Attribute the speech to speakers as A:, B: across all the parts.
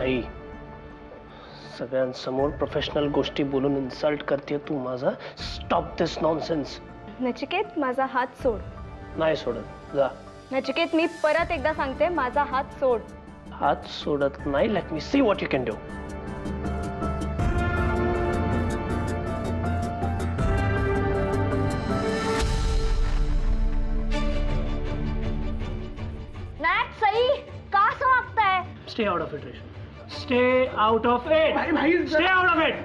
A: साई, सगळ्यांसमोर प्रोफेशनल गोष्टी बोलून इन्सल्ट करते तू माझा. स्टॉप दिस नॉनसेन्स.
B: नचिकेत, माझा हात सोड.
A: नाही सोडत, जा.
B: नचिकेत, मी परत एकदा सांगते, माझा हात सोड.
A: हात सोडत नाही. Let me see what you can do. Stay out of it, Resham. Stay out of it. Stay out of it.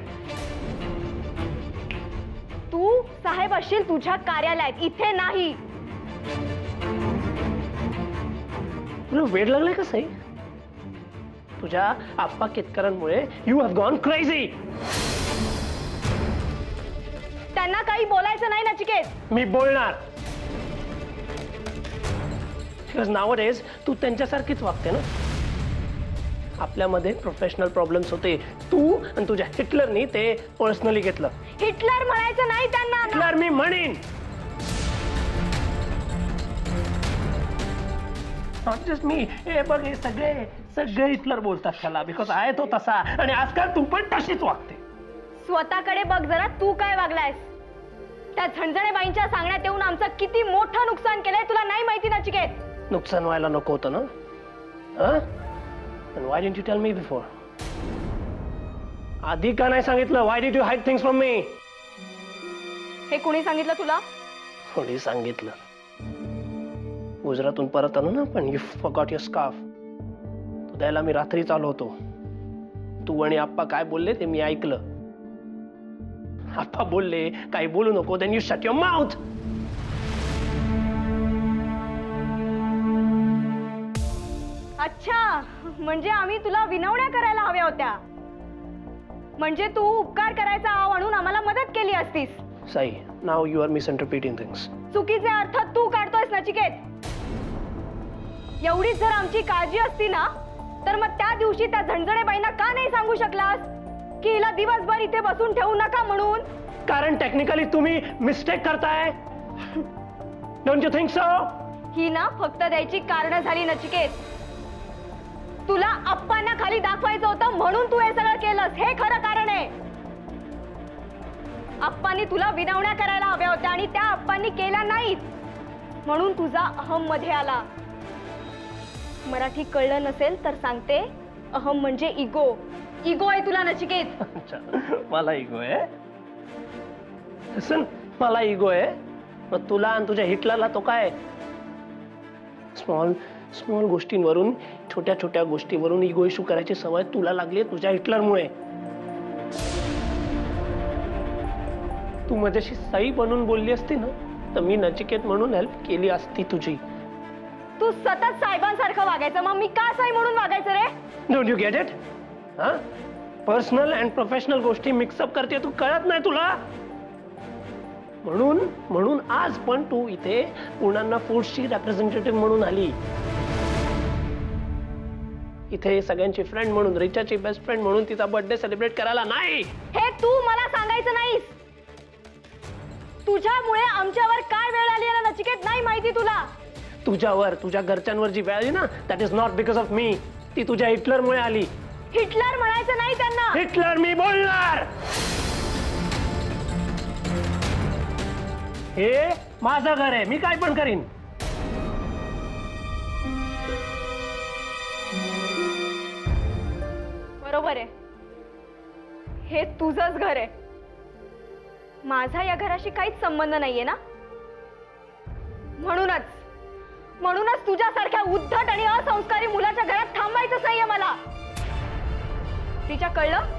B: तू साहेब असशील तुझ्या कार्यालयात, इथे नाही.
A: तुला वेड लागलाय का साई? तुझ्या आप्पा केतकरांमुळे यू हॅव गॉन क्रेझी.
B: त्यांना काही बोलायचं नाही नचिकेत.
A: मी बोलणार. बिकॉज नाउअडेज तू त्यांच्यासारखीच वागते ना. आपल्यामध्ये प्रोफेशनल प्रॉब्लेम्स होते. तू आणि तुझ्या हिटलरनी ते पर्सनली घेतलं.
B: हिटलर म्हणायचं नाही त्यांना.
A: हिटलर मी म्हणेन. नॉट जस्ट मी. हे बघ, हे सगळे हिटलर बोलतात त्याला, बिकॉज आहे तो तसा. आणि आजकाल तू पण तशीच वागते.
B: स्वतःकडे बघ जरा, तू काय वागलायस. त्या झणझणेबाईंच्या सांगण्यात येऊन आमचं किती मोठं नुकसान केलंय तुला नाही माहिती नचिकेत.
A: नुकसान व्हायला नको होतं ना. And why didn't you tell me before? आधी का नाही सांगितलं? Why did you hide things from me?
B: हे कोणी सांगितलं तुला?
A: कोणी सांगितलं? गुजरातून परत आलो ना पण you forgot your scarf. तो द्यायला मी रात्रीच आलो होतो. तू आणि आप्पा काय बोलले ते मी ऐकलं. आप्पा बोलले काही बोलू नको, then you shut your mouth.
B: अच्छा, म्हणजे आम्ही तुला विनवण्या करायला हव्या होत्या. म्हणजे तू उपकार करायचा आव आणून आम्हाला मदत केली असतीस.
A: Sai, now you are misinterpreting things.
B: चुकीचे अर्थ तू काढतोयस नचिकेत. एवढीच जर आमची काळजी असती ना तर मग त्या दिवशी त्या झणझणेबाईंना का नाही सांगू शकलास की हिला दिवसभर इथे बसून ठेवू नका म्हणून?
A: कारण टेक्निकली तुम्ही मिस्टेक करताय. Don't you think so?
B: ही ना फक्त द्यायची कारण झाली नचिकेत. तुला आप्पांना खाली दाखवायचं होतं म्हणून तू हे सगळं केलंस. हे खरं कारण आहे. आप्पांनी तुला विनवण्या करायला हव्या होत्या आणि त्या आप्पांनी केल्या नाहीत म्हणून तुझा अहम मध्ये आला. मराठी कळलं नसेल तर सांगते, अहम म्हणजे इगो. इगो आहे तुला नचिकेत.
A: मला इगो आहे? मला इगो आहे? मग तुला आणि तुझ्या हिटलरला तो काय? स्मॉल गोष्टींवरून, छोट्या छोट्या गोष्टीवरून इगो इश्यू करायची सवय तुला लागली तुझ्या हिटलरमुळे. तू माझ्याशी साई बनून बोलली असती ना तर मी नचिकेत म्हणून हेल्प केली असती तुझी.
B: तू सतत साहेबांसारखं वागायचं, मग मी का साई म्हणून वागायचं रे?
A: Don't you get it? Personal and professional गोष्टी मिक्सअप करते तू, कळत नाही तुला? म्हणून आज पण तू इथे पुण्यांना फूड्सची रिप्रेझेंटेटिव्ह म्हणून आली. इथे सगळ्यांची फ्रेंड म्हणून, रिचाची बेस्ट फ्रेंड म्हणून तिचा बर्थडे सेलिब्रेट करायला नाही.
B: हे तू मला सांगायचं नाहीस. तुझ्यामुळे आमच्यावर काय वेळ आली ना नचिकेत नाही माहिती तुला.
A: तुझ्यावर, तुझ्या घरच्यांवर जी वेळ आली ना, that is not because of me. ती तुझ्या हिटलरमुळे आली.
B: हिटलर म्हणायचं नाही त्यांना.
A: हिटलर मी बोलणार. हे माझं घर आहे, मी काय पण करीन.
B: बरोबर आहे, हे तुझंच घर आहे. माझा या घराशी काहीच संबंध नाहीये ना. म्हणूनच तुझ्यासारख्या उद्धट आणि असंस्कारी मुलाच्या घरात थांबायचंच नाहीये मला. तिच्या कळलं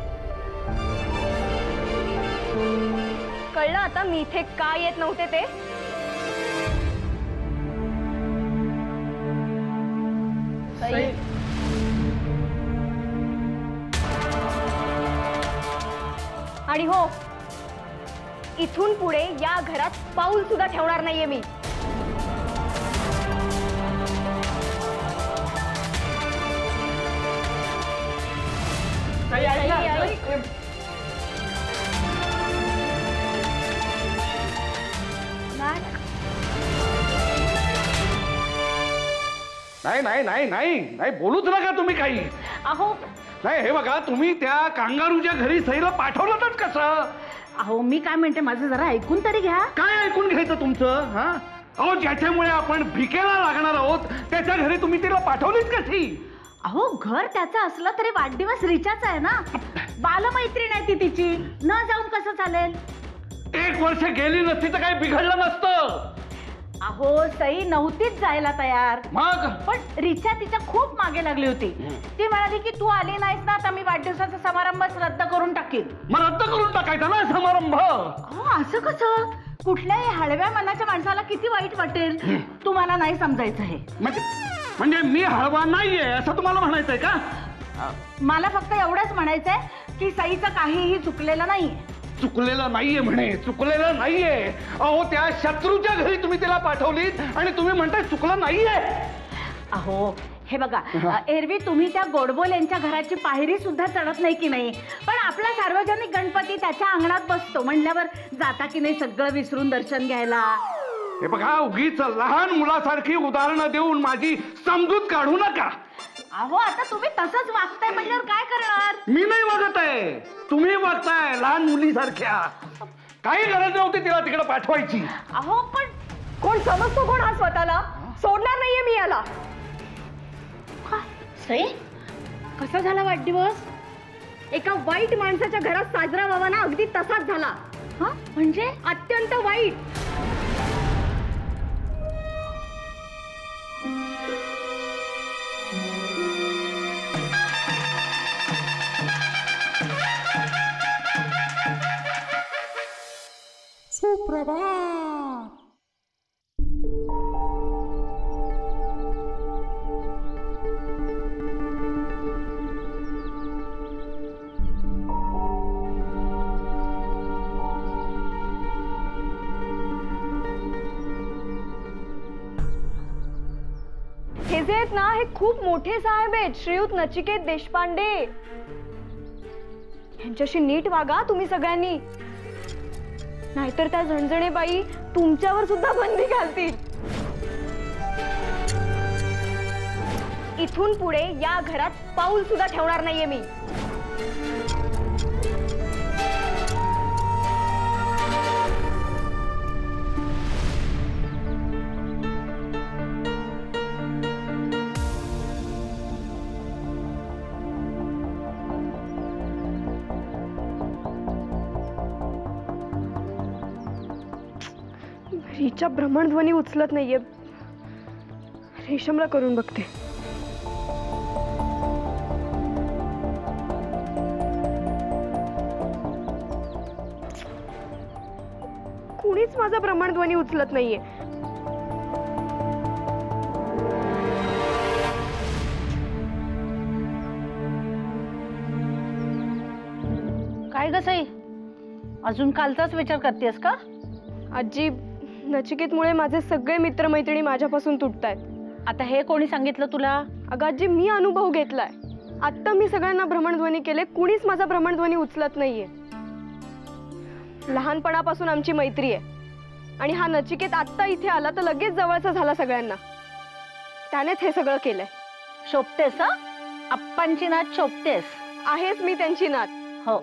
B: आता मी इथे का येत नव्हते ते. आणि हो, इथून पुढे या घरात पाऊल सुद्धा ठेवणार नाहीये मी.
C: नाही नाही नाही नाही नाही बोलूच नका तुम्ही काही.
B: अहो
C: नाही हे बघा, तुम्ही त्या कांगारूच्या घरी सईला पाठवलंच कसं?
D: अहो मी काय म्हणते, माझं जरा ऐकून तरी घ्या.
C: काय ऐकून घ्यायचं तुमचं? हा अहो, ज्याच्यामुळे आपण भिकेला लागणार आहोत त्याच्या घरी तुम्ही तिला पाठवलीच कशी?
D: अहो घर त्याचं असलं तरी वाढदिवस रिचाचा आहे ना. बालमैत्रीण आहे ती तिची, न जाऊन कसं चालेल?
C: 1 वर्ष गेली नसती तर काही बिघडलं नसतं.
D: अहो सई नव्हतीच जायला तयार,
C: मग
D: पण रिचा तिच्या खूप मागे लागली होती. ती म्हणाली की तू आली नाहीस ना तर मी वाढदिवसाचा समारंभच रद्द करून टाकीन.
C: मग रद्द करून टाकायचा ना समारंभ.
D: अहो असं कसं? कुठल्याही हळव्या मनाच्या माणसाला किती वाईट वाटेल. तुम्हाला नाही समजायचं हे.
C: म्हणजे मी हळवा नाहीये असं तुम्हाला म्हणायचंय का?
D: मला फक्त एवढंच म्हणायचंय की सईचं काहीही चुकलेलं नाहीये.
C: चुकलेलं नाहीये म्हणे, चुकलेलं नाहीये. अहो त्या शत्रूच्या घरी तुम्ही तिला पाठवलीत आणि तुम्ही म्हणताय चुकलं नाहीये.
D: अहो हे बघा, एरवी तुम्ही त्या गोडबोल यांच्या घराची पायरी सुद्धा चढत नाही की नाही, पण आपला सार्वजनिक गणपती त्याच्या अंगणात बसतो म्हणल्यावर जाता की नाही सगळं विसरून दर्शन घ्यायला.
C: हे बघा, उगीच लहान मुलासारखी उदाहरणं देऊन माझी समजूत काढू नका.
D: अहो आता तुम्ही तसंच वागताय म्हणल्यावर काय करणार?
C: मी नाही वागत आहे, तुम्ही वागताय लहान मुलीसारख्या. काही गरज नव्हती तिला तिकडे पाठवायची.
D: अहो पण
B: कोण समजतो कोण हा स्वतःला? सोडणार नाहीये मी याला.
D: सई कसा झाला वाढदिवस?
B: एका वाईट माणसाच्या घरात साजरा व्हावा ना, अगदी तसाच झाला.
D: हा म्हणजे
B: अत्यंत वाईट.
C: सुप्रभात.
B: हे जे आहेत ना, हे खूप मोठे साहेब आहेत, श्रीयुत नचिकेत देशपांडे. यांच्याशी नीट वागा तुम्ही सगळ्यांनी, नाहीतर त्या झणझणेबाई तुमच्यावर सुद्धा बंदी घालतील. इथून पुढे या घरात पाऊल सुद्धा ठेवणार नाहीये मी. हिच्या भ्रमणध्वनी उचलत नाहीये. रेशमला करून बघते. कुणीच माझा भ्रमणध्वनी उचलत नाहीये.
D: काय ग सई, अजून कालचाच विचार करतेस का?
B: आजी, नचिकेतमुळे माझे सगळे मित्रमैत्रिणी माझ्यापासून तुटतायत.
D: आता हे कोणी सांगितलं तुला?
B: अगं आजी, मी अनुभव घेतलाय. आत्ता मी सगळ्यांना भ्रमणध्वनी केले, कुणीच माझा भ्रमणध्वनी उचलत नाहीये. लहानपणापासून आमची मैत्री आहे आणि हा नचिकेत आत्ता इथे आला तर लगेच जवळचा झाला सगळ्यांना. त्यानेच हे सगळं केलंय.
D: शोभतेस? आप्पांची नात शोभतेस.
B: आहेच मी त्यांची नात.
D: हो,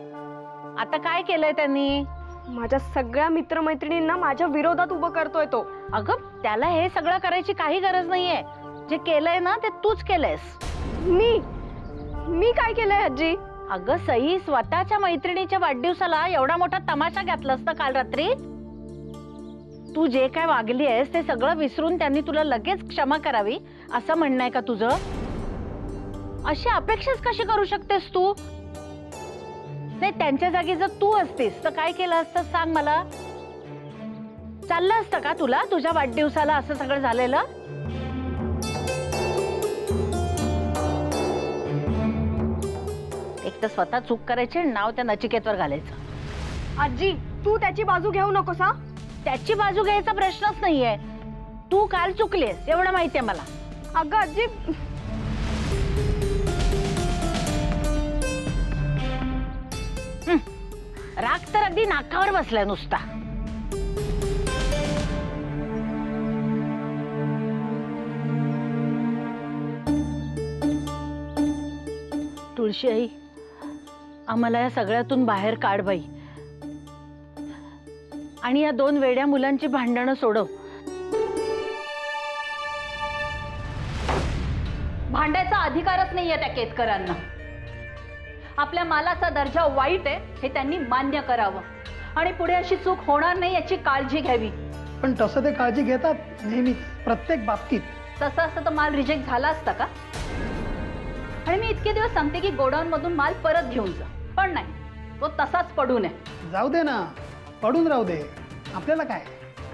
D: आता काय केलंय त्यांनी?
B: माझ्या सगळ्या मित्रमैत्रिणींना माझ्या विरोधात उभं करतोय तो.
D: अगं त्याला हे सगळं करायची काही गरज नाहीये. जे केलंय ना ते तूच केलंयस.
B: मी काय केलंय आजी?
D: अगं सई, स्वतःच्या मैत्रिणीच्या वाढदिवसाला एवढा मोठा तमाशा घातलास ना काल रात्री. तू जे काय वागली आहेस ते सगळं विसरून त्यांनी तुला लगेच क्षमा करावी असं म्हणणं आहे का तुझं? अशी अपेक्षाच कशी करू शकतेस तू? नाही, त्यांच्या जागी जर तू असतीस तर काय केलं असतं सांग मला? चाललं असतं का तुला तुझ्या वाढदिवसाला असं सगळं झालेलं? एक तर स्वतः चूक करायची, नाव त्या नचिकेतवर घालायचं.
B: आजी, तू त्याची बाजू घेऊ नकोस हा.
D: त्याची बाजू घ्यायचा प्रश्नच नाहीये. तू काल चुकलीस एवढं माहितीये मला.
B: अगं आजी,
D: राग तर अगदी नाकावर बसलाय नुसता. तुळशी आई, आम्हाला या सगळ्यातून बाहेर काढ बाई, आणि या 2 वेड्या मुलांची भांडणं सोडव.
E: भांडायचा अधिकारच नाहीये त्या केतकरांना. आपल्या मालाचा दर्जा वाईट आहे हे त्यांनी मान्य करावं आणि पुढे अशी चूक होणार नाही याची काळजी घ्यावी.
F: पण तसं ते काळजी घेतात नेहमीच, प्रत्येक बाबतीत.
E: तसं असतं तर माल रिजेक्ट झाला असता का? आणि मी इतके दिवस सांगते की गोडाऊन मधून माल परत घेऊन जा, पण नाही, तो तसाच पडू नये.
F: जाऊ दे ना, पडून राहू दे, आपल्याला काय.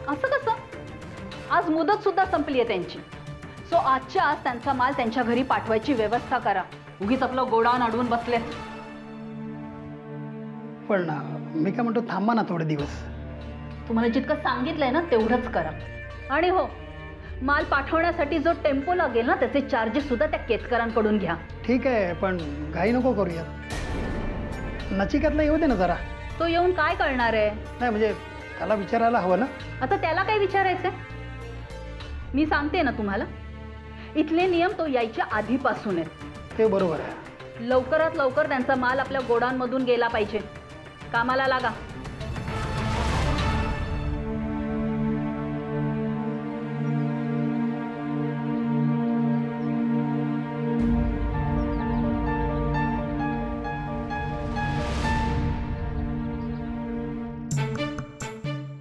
E: असं कसं? आज मुदत सुद्धा संपली आहे त्यांची. सो आजच्या आज त्यांचा माल त्यांच्या घरी पाठवायची व्यवस्था करा. उगीच आपलं गोडाऊन अडवून बसले.
F: पण मी काय म्हणतो, थांबा ना थोडे दिवस.
E: तुम्हाला जितकं सांगितलंय ना तेवढंच करा. आणि हो, माल पाठवण्यासाठी जो टेम्पो लागेल ना त्याचे चार्जेस सुद्धा त्या केतकरांकडून घ्या.
F: ठीक आहे, पण घाई नको करूया. नचिकेतला येऊ दे ना जरा.
E: तो येऊन काय करणार आहे?
F: नाही म्हणजे त्याला विचारायला हवं ना.
E: आता त्याला काय विचारायचंय? मी सांगते ना तुम्हाला, इथले नियम तो यायच्या आधीपासून आहेत.
F: ते बरोबर आहे.
E: लवकरात लवकर त्यांचा माल आपल्या गोडाऊन मधून गेला पाहिजे. कामाला लागा.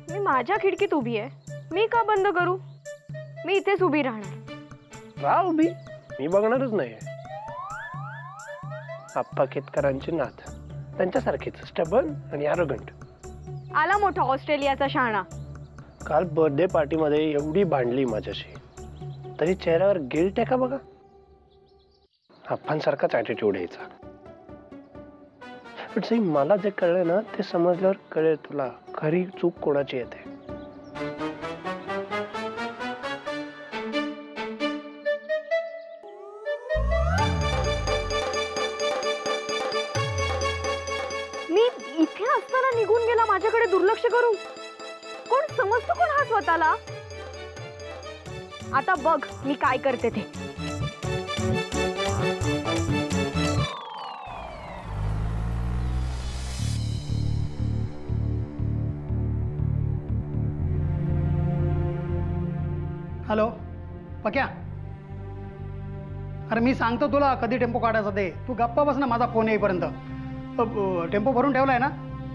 B: मी माझ्या खिडकीत उभी आहे, मी का बंद करू? मी इथेच उभी राहणार.
A: राव उभी, मी बघणारच नाही. आप्पा केतकरांची नात, त्यांच्यासारखीच स्टबन आणि ॲरोगंट.
B: आला मोठा ऑस्ट्रेलियाचा शहाणा.
A: काल बर्थडे पार्टीमध्ये एवढी भांडली माझ्याशी, तरी चेहऱ्यावर गिल्ट आहे का बघा. आप्पांसारखाच ॲटिट्यूड यायचा. पण सई, मला जे कळलं ना ते समजल्यावर कळेल तुला खरी चूक कोणाची येते.
B: मी इथे असताना निघून गेला, माझ्याकडे दुर्लक्ष करू. कोण समजतो कोण हा स्वतःला? आता बघ मी काय करते ते.
F: हॅलो पक्या, अरे मी सांगतो तुला कधी टेम्पो काढायचा ते. तू गप्पा बस ना, माझा फोन येईपर्यंत. टेम्पो भरून ठेवलाय ना?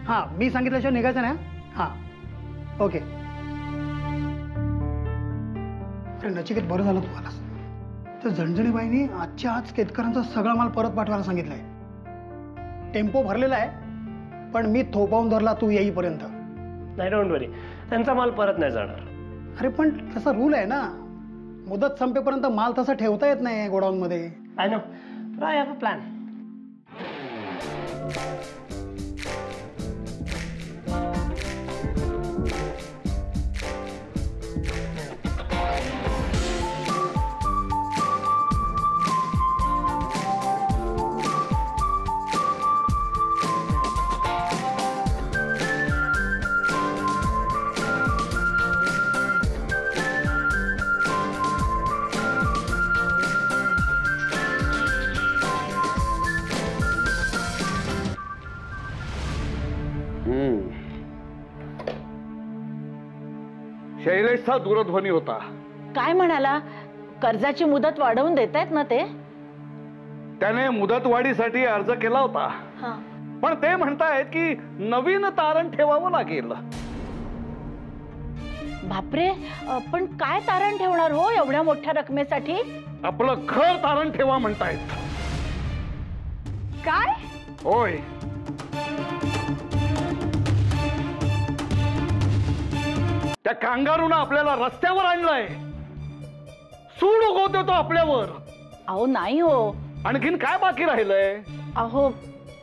F: हां, मी सांगितल्याशिवाय निघायचं नाही. हां ओके. अरे नचिकेत, बरं झालं तू आलास. तर झणझणीबाईंनी आजच्या आज केतकरांचा सगळा माल परत पाठवायला सांगितलंय. टेम्पो भरलेला आहे, पण मी थोपावून धरला तू येईपर्यंत.
A: नाही, डोंट वरी, त्यांचा माल परत नाही जाणार.
F: अरे पण तसा रूल आहे ना, मुदत संपेपर्यंत माल तसा ठेवता येत नाही गोडाऊन मध्ये.
A: I know, I have a plan.
C: शैलेशचा दूरध्वनी होता.
D: काय म्हणाला? कर्जाची मुदत वाढवून देतायत ना ते?
C: त्याने मुदतवाढीसाठी अर्ज केला होता, पण ते म्हणतायत की नवीन तारण ठेवावं लागेल.
D: बापरे, पण काय तारण ठेवणार हो एवढ्या मोठ्या रकमेसाठी?
C: आपलं घर तारण ठेवा म्हणतायत.
B: काय?
C: होय, त्या कांगारूनं आपल्याला रस्त्यावर आणलंय. सूड उगवतो तो आपल्यावर.
D: अहो नाही हो.
C: आणखीन काय बाकी राहिलंय?
D: अहो,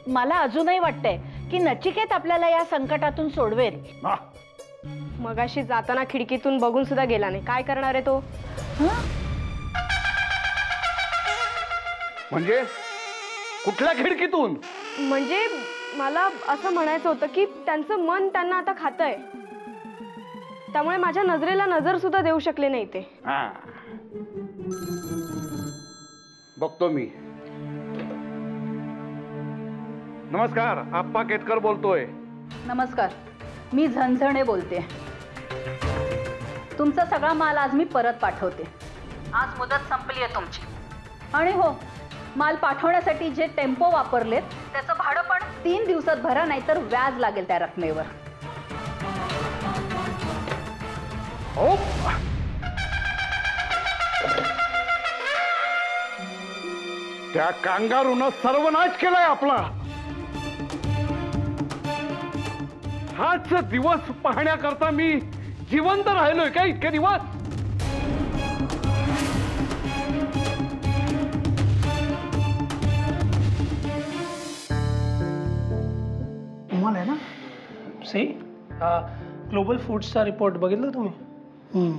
D: मला अजूनही वाटतंय की नचिकेत आपल्याला या संकटातून सोडवेल.
B: मगाशी जाताना खिडकीतून बघून सुद्धा गेला नाही. काय करणार आहे तो?
C: म्हणजे कुठल्या खिडकीतून?
B: म्हणजे मला असं म्हणायचं होतं की त्यांचं मन त्यांना आता खातंय, त्यामुळे माझ्या नजरेला नजर सुद्धा देऊ शकले नाही ते.
C: बघतो मी. नमस्कार, आप्पा केतकर बोलतोय.
E: नमस्कार, मी झणझणे बोलते. तुमचा सगळा माल आज मी परत पाठवते. आज मुदत संपली आहे तुमची. आणि हो, माल पाठवण्यासाठी जे टेम्पो वापरलेत त्याचं भाडं पण 3 दिवसात भरा, नाहीतर व्याज लागेल त्या रकमेवर.
C: हो, त्या कांगारूनं सर्वनाश केलाय आपला. हाच दिवस पाहण्याकरता मी जिवंत राहिलोय का इतके दिवस?
F: तुम्हाला आहे ना?
A: सी ग्लोबल फूड्सचा रिपोर्ट बघितला तुम्ही?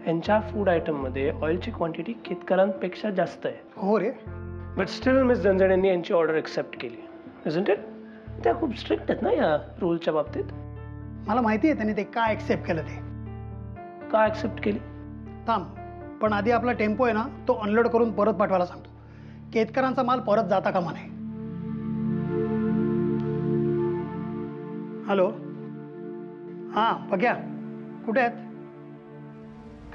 A: यांच्या फूड आयटममध्ये ऑइलची क्वांटिटी केतकरांपेक्षा जास्त आहे.
F: हो रे.
A: बट स्टील मिस झणझण यांनी यांची ऑर्डर एक्सेप्ट केली. Isn't it? त्या खूप स्ट्रिक्ट आहेत ना या रूलच्या बाबतीत.
F: मला माहिती आहे त्याने ते का ऍक्सेप्ट केलं ते.
A: का ऍक्सेप्ट केली?
F: थांब, पण आधी आपला टेम्पो आहे ना तो अनलोड करून परत पाठवायला सांगतो. केतकरांचा माल परत जाता कामा नये. हॅलो, हां बघ्या, कुठे आहेत?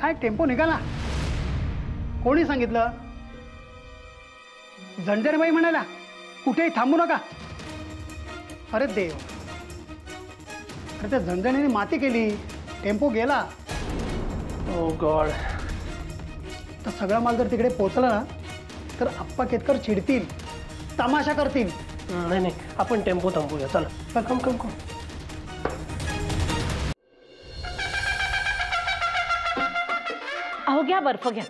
F: काय टेम्पो निघाला? कोणी सांगितलं? झणझणबाई म्हणाला कुठेही थांबू नका. अरे देव, अरे त्या झणझणीने माती केली, टेम्पो गेला.
A: ओ गॉड.
F: तर सगळा माल जर तिकडे पोहोचला ना तर आप्पा केतकर चिडतील, तमाशा करतील.
A: नाही नाही, आपण टेम्पो थांबूया. चला कम कम कम.
D: अहो घ्या, बर्फ घ्या.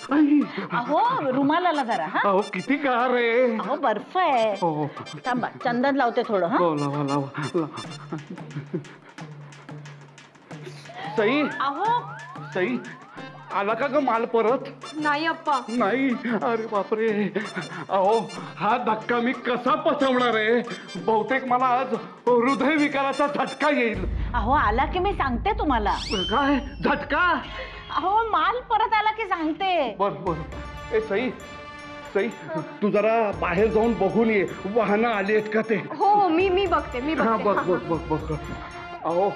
D: अहो रुमाल आला जरा. हा
C: अहो किती कार आहे.
D: अहो बर्फ आहे.
C: हो,
D: थांबा, चंदन लावते थोडं. हा
C: हो, लावा लावा. सई,
D: अहो
C: सई, आला का ग माल परत?
B: नाही अप्पा.
C: नाही. अरे बापरे. अहो हा धक्का मी कसा पचवणार आहे? बहुतेक मला आज हृदयविकाराचा झटका येईल.
D: अहो आला की मी सांगते तुम्हाला.
C: काय झटका?
D: अहो माल परत आला की सांगते.
C: बर बर. ए सई, सई, तू जरा बाहेर जाऊन बघून ये, वाहनं आली आहेत का ते.
B: हो, मी बघते.
C: हा बघ बघ बघ बघ. अहो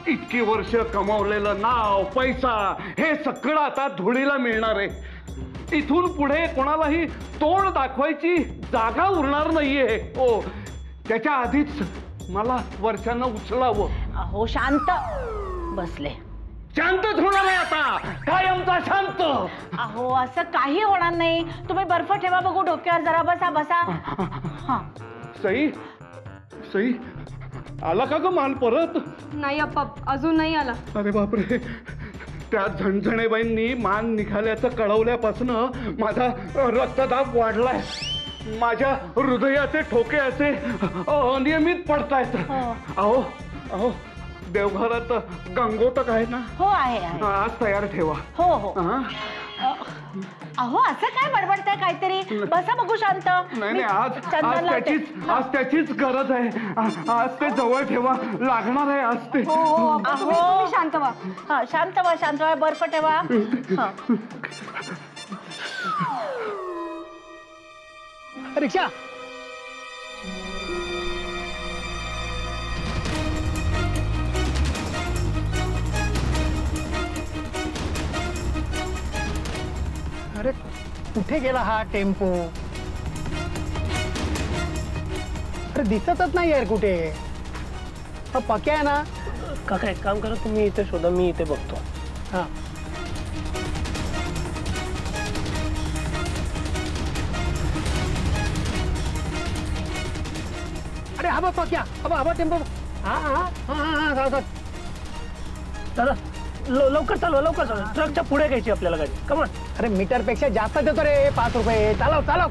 C: इतकी वर्ष कमावलेलं नाव, पैसा, हे सगळं आता धुळीला मिळणार आहे. इथून पुढे कोणालाही तोंड दाखवायची जागा उरणार नाहीये. हो, त्याच्या आधीच मला वर्षांना उचलावं.
D: अहो शांत बसले.
C: शांतच होणार आहे आता, कायमचा शांत.
D: अहो असं काही होणार नाही. तुम्ही बर्फ ठेवा बघू डोक्यावर. जरा बसा बसा. हा
C: सई, सई, आला का ग माल परत?
B: नाही अप्पा, अजून नाही आला.
C: अरे बापरे. त्या झणझणेबाईंनी माल निघाल्याचं कळवल्यापासून माझा रक्तदाब वाढलाय. माझ्या हृदयाचे ठोके असे अनियमित पडतायत. अहो अहो, देवघरात गंगोटक आहे ना?
D: हो आहे आहे.
C: आज तयार ठेवा.
D: हो हो.
C: हा?
D: अहो असं काय बडबडताय काहीतरी. बसा बघू शांत.
C: नाही नाही, आज त्याचीच गरज आहे. आज ते जवळ ठेवा, लागणार आहे आज ते.
D: अहो
B: तुम्ही शांत व्हा.
D: हा शांत व्हा, शांत व्हा. बर्फ ठेवा. हा.
F: रिक्षा. अरे कुठे गेला हा टेम्पो? अरे दिसतच नाही यार कुठे. हा पक्या आहे ना?
A: काका एक काम करा, तुम्ही इथे शोधा, मी इथे बघतो.
F: हा. अरे हा बघ पक्या, हा टेम्पो. हा हा हा हा हा.
A: दादा लवकर चालवा, लवकर चालवा. ट्रकच्या पुढे घ्यायची आपल्याला गाडी. कमान.
F: अरे मीटरपेक्षा जास्त देतो रे, 5 रुपये. चालव चालव.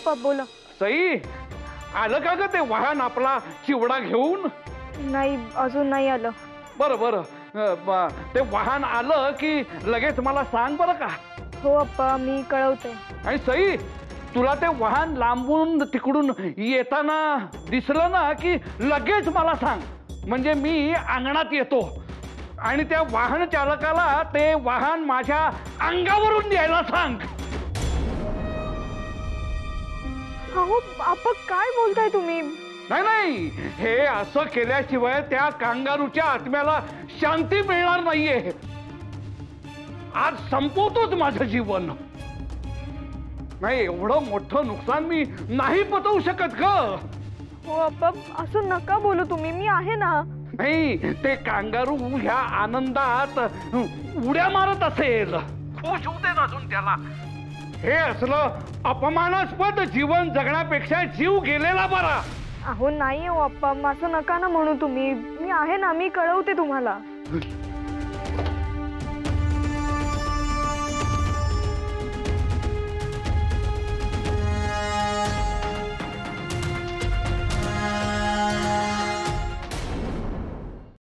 B: अप्पा बोला.
C: सई, आलं का ग ते वाहन आपला चिवडा घेऊन?
B: नाही, अजून नाही आलं.
C: बरं बरं, ते वाहन आलं की लगेच मला सांग बरं का.
B: हो अप्पा, मी कळवते.
C: आणि सई, तुला ते वाहन लांबून तिकडून येताना दिसलं ना की लगेच मला सांग, म्हणजे मी अंगणात येतो आणि त्या वाहन चालकाला ते वाहन माझ्या अंगावरून द्यायला सांग.
B: अहो अप्पा, काय बोलताय तुम्ही?
C: नाही नाही, हे असं केल्याशिवाय त्या कांगारूच्या आत्म्याला शांती मिळणार नाहीये. आज संपवतोच माझं जीवन. नाही, एवढं मोठं नुकसान मी नाही पचवू शकत ग.
B: हो अप्पा, असं नका बोलू तुम्ही, मी आहे ना.
C: नाही, ते कांगारू ह्या आनंदात उड्या मारत असेल, खुश होते अजून त्याला. हे असलं अपमानास्पद जीवन जगण्यापेक्षा जीव गेलेला बरा.
B: अहो नाही हो अप्पा, असं नका ना म्हणू तुम्ही. मी आहे ना, मी कळवते तुम्हाला.